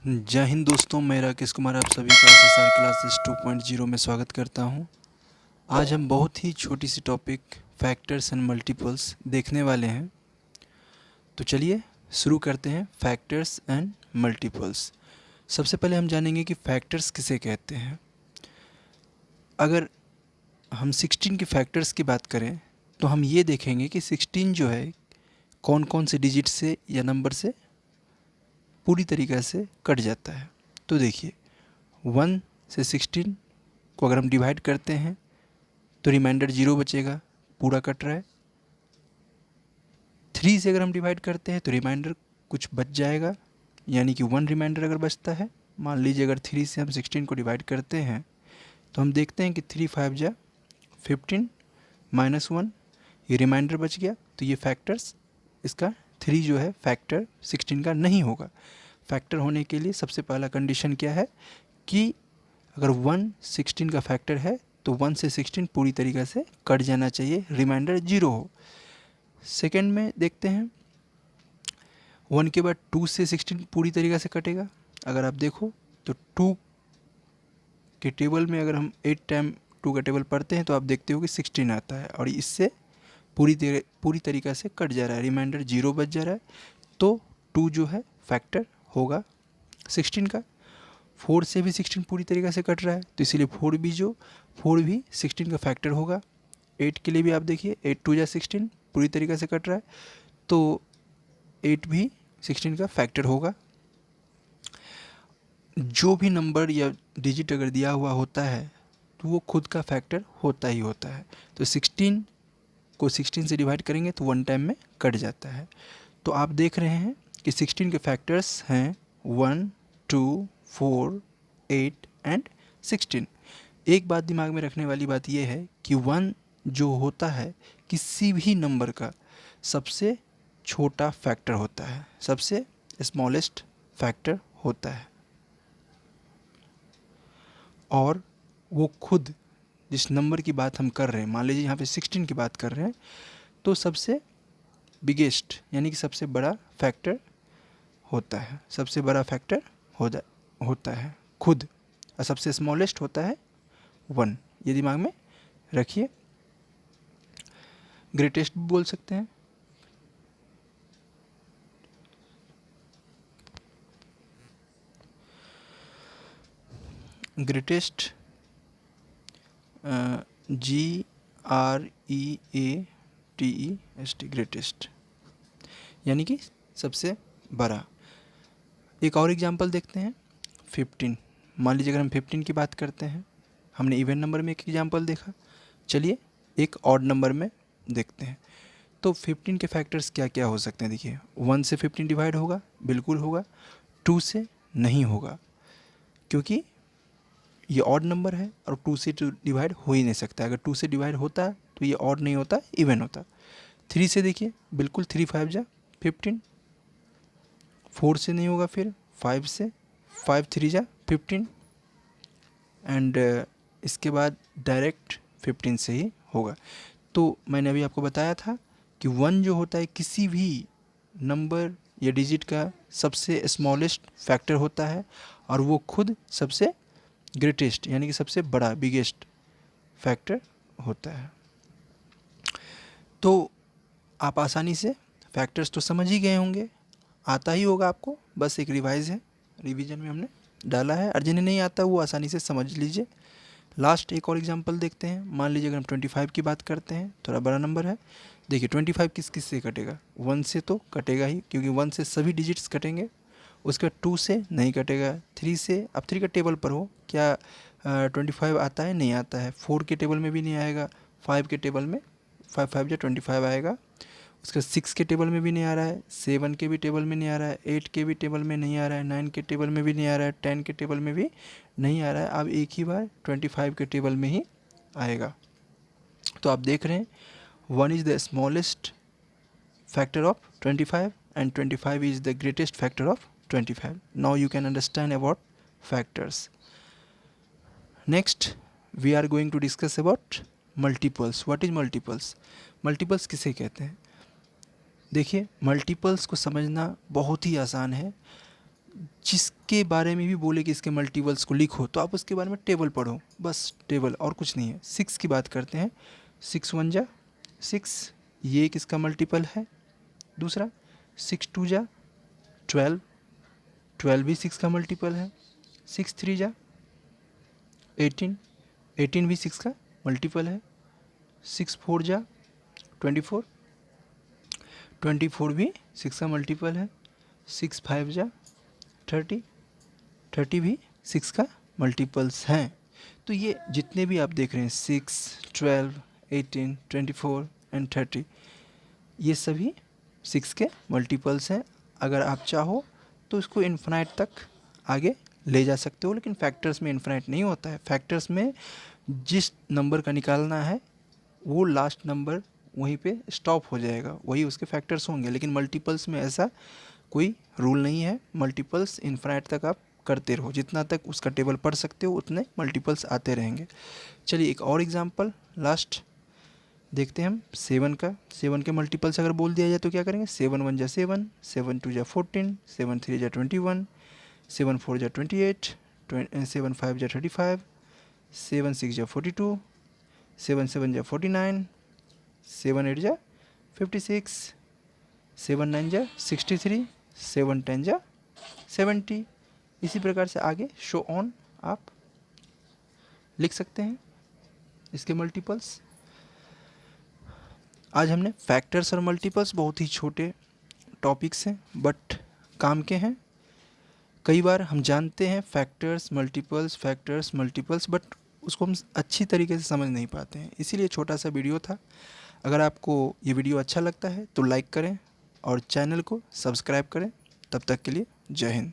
जय हिंद दोस्तों, मैं राकेश कुमार आप सभी का SSR क्लासेस 2.0 में स्वागत करता हूं। आज हम बहुत ही छोटी सी टॉपिक फैक्टर्स एंड मल्टीपल्स देखने वाले हैं। तो चलिए शुरू करते हैं फैक्टर्स एंड मल्टीपल्स। सबसे पहले हम जानेंगे कि फैक्टर्स किसे कहते हैं। अगर हम 16 के फैक्टर्स की बात करें तो हम ये देखेंगे कि 16 जो है कौन कौन से डिजिट से या नंबर से पूरी तरीक़े से कट जाता है। तो देखिए 1 से 16 को अगर हम डिवाइड करते हैं तो रिमाइंडर 0 बचेगा, पूरा कट रहा है। 3 से अगर हम डिवाइड करते हैं तो रिमाइंडर कुछ बच जाएगा, यानी कि 1 रिमाइंडर अगर बचता है। मान लीजिए अगर 3 से हम 16 को डिवाइड करते हैं तो हम देखते हैं कि 3 5 जा 15 -1 ये रिमाइंडर बच गया। तो ये फैक्टर्स इसका 3 जो है फैक्टर 16 का नहीं होगा। फैक्टर होने के लिए सबसे पहला कंडीशन क्या है कि अगर 1 16 का फैक्टर है तो 1 से 16 पूरी तरीक़े से कट जाना चाहिए, रिमाइंडर 0 हो। सेकेंड में देखते हैं 1 के बाद 2 से 16 पूरी तरीक़े से कटेगा। अगर आप देखो तो 2 के टेबल में अगर हम 8 टाइम 2 का टेबल पढ़ते हैं तो आप देखते हो कि 16 आता है और इससे पूरी तरीक़े से कट जा रहा है, रिमाइंडर 0 बच जा रहा है। तो 2 जो है फैक्टर होगा 16 का। 4 से भी 16 पूरी तरीक़े से कट रहा है तो इसीलिए 4 भी 16 का फैक्टर होगा। 8 के लिए भी आप देखिए 8 2 जा 16 पूरी तरीक़े से कट रहा है तो 8 भी 16 का फैक्टर होगा। जो भी नंबर या डिजिट अगर दिया हुआ होता है तो वो खुद का फैक्टर होता ही होता है। तो 16 को 16 से डिवाइड करेंगे तो 1 टाइम में कट जाता है। तो आप देख रहे हैं कि 16 के फैक्टर्स हैं 1 2 4 8 एंड 16। एक बात दिमाग में रखने वाली बात यह है कि 1 जो होता है किसी भी नंबर का सबसे छोटा फैक्टर होता है, सबसे स्मॉलेस्ट फैक्टर होता है। और वो खुद जिस नंबर की बात हम कर रहे हैं, मान लीजिए यहाँ पे 16 की बात कर रहे हैं, तो सबसे बिगेस्ट यानी कि सबसे बड़ा फैक्टर होता है, सबसे बड़ा फैक्टर होता है खुद, और सबसे स्मॉलेस्ट होता है 1। ये दिमाग में रखिए। ग्रेटेस्ट भी बोल सकते हैं। ग्रेटेस्ट GREATEST ग्रेटेस्ट यानी कि सबसे बड़ा। एक और एग्जांपल देखते हैं 15। मान लीजिए अगर हम 15 की बात करते हैं, हमने इवन नंबर में एक एग्जांपल देखा, चलिए एक ऑड नंबर में देखते हैं। तो 15 के फैक्टर्स क्या क्या हो सकते हैं। देखिए 1 से 15 डिवाइड होगा, बिल्कुल होगा। 2 से नहीं होगा क्योंकि ये ऑड नंबर है और 2 से डिवाइड हो ही नहीं सकता। अगर 2 से डिवाइड होता तो ये ऑड नहीं होता, इवन होता। 3 से देखिए बिल्कुल 3 5 जा 15। 4 से नहीं होगा, फिर 5 से 5 3 जा 15 एंड इसके बाद डायरेक्ट 15 से ही होगा। तो मैंने अभी आपको बताया था कि 1 जो होता है किसी भी नंबर या डिजिट का सबसे स्मॉलेस्ट फैक्टर होता है और वो खुद सबसे ग्रेटेस्ट यानी कि सबसे बड़ा बिगेस्ट फैक्टर होता है। तो आप आसानी से फैक्टर्स तो समझ ही गए होंगे, आता ही होगा आपको, बस एक रिवाइज है, रिवीजन में हमने डाला है। और जिन्हें नहीं आता वो आसानी से समझ लीजिए। लास्ट एक और एग्जांपल देखते हैं। मान लीजिए अगर हम 25 की बात करते हैं, थोड़ा बड़ा नंबर है। देखिए 25 किस किस से कटेगा, 1 से तो कटेगा ही क्योंकि 1 से सभी डिजिट्स कटेंगे। उसके बाद 2 से नहीं कटेगा, 3 से, अब 3 का टेबल पर हो क्या 25 आता है, नहीं आता है। 4 के टेबल में भी नहीं आएगा, 5 के टेबल में 5 5 जा 25 आएगा। उसके 6 के टेबल में भी नहीं आ रहा है, 7 के भी टेबल में नहीं आ रहा है, 8 के भी टेबल में नहीं आ रहा है, 9 के टेबल में भी नहीं आ रहा है, 10 के टेबल में भी नहीं आ रहा है। अब एक ही बार 25 के टेबल में ही आएगा। तो आप देख रहे हैं 1 is the smallest factor of 25 and 25 is the greatest factor of 25. Now you can understand about factors. Next we are going to discuss about multiples. What is multiples? Multiples किसे कहते हैं। देखिए मल्टीपल्स को समझना बहुत ही आसान है। जिसके बारे में भी बोले कि इसके मल्टीपल्स को लिखो तो आप उसके बारे में टेबल पढ़ो, बस टेबल और कुछ नहीं है। 6 की बात करते हैं, 6 1 जा 6, ये एक इसका मल्टीपल है। दूसरा 6 2 जा 12, 12 भी 6 का मल्टीपल है। 6 3 जा 18, 18 भी 6 का मल्टीपल है। 6 4 जा 24, 24 भी 6 का मल्टीपल है। 6 5 जा 30, 30 भी 6 का मल्टीपल्स हैं। तो ये जितने भी आप देख रहे हैं 6 12 18 24 एंड 30, ये सभी 6 के मल्टीपल्स हैं। अगर आप चाहो तो इसको इन्फिनाइट तक आगे ले जा सकते हो, लेकिन फैक्टर्स में इन्फिनाइट नहीं होता है। फैक्टर्स में जिस नंबर का निकालना है वो लास्ट नंबर वहीं पे स्टॉप हो जाएगा, वही उसके फैक्टर्स होंगे। लेकिन मल्टीपल्स में ऐसा कोई रूल नहीं है, मल्टीपल्स इन्फिनाइट तक आप करते रहो, जितना तक उसका टेबल पढ़ सकते हो उतने मल्टीपल्स आते रहेंगे। चलिए एक और एग्जांपल लास्ट देखते हैं हम 7 का। 7 के मल्टीपल्स अगर बोल दिया जाए तो क्या करेंगे? 7 1 जा 7, 7 2 जा 14, 7 3 जा 21, 7 4 जा 28, 7 5 जा 35, 7 6 जा 42, 7 7 जा 49, 7 8 जा 56, 7 9 जा 63, 7 10 जा 70। इसी प्रकार से आगे शो ऑन आप लिख सकते हैं इसके मल्टीपल्स। आज हमने फैक्टर्स और मल्टीपल्स, बहुत ही छोटे टॉपिक्स हैं बट काम के हैं। कई बार हम जानते हैं फैक्टर्स मल्टीपल्स बट उसको हम अच्छी तरीके से समझ नहीं पाते हैं, इसीलिए छोटा सा वीडियो था। अगर आपको ये वीडियो अच्छा लगता है तो लाइक करें और चैनल को सब्सक्राइब करें। तब तक के लिए जय हिंद।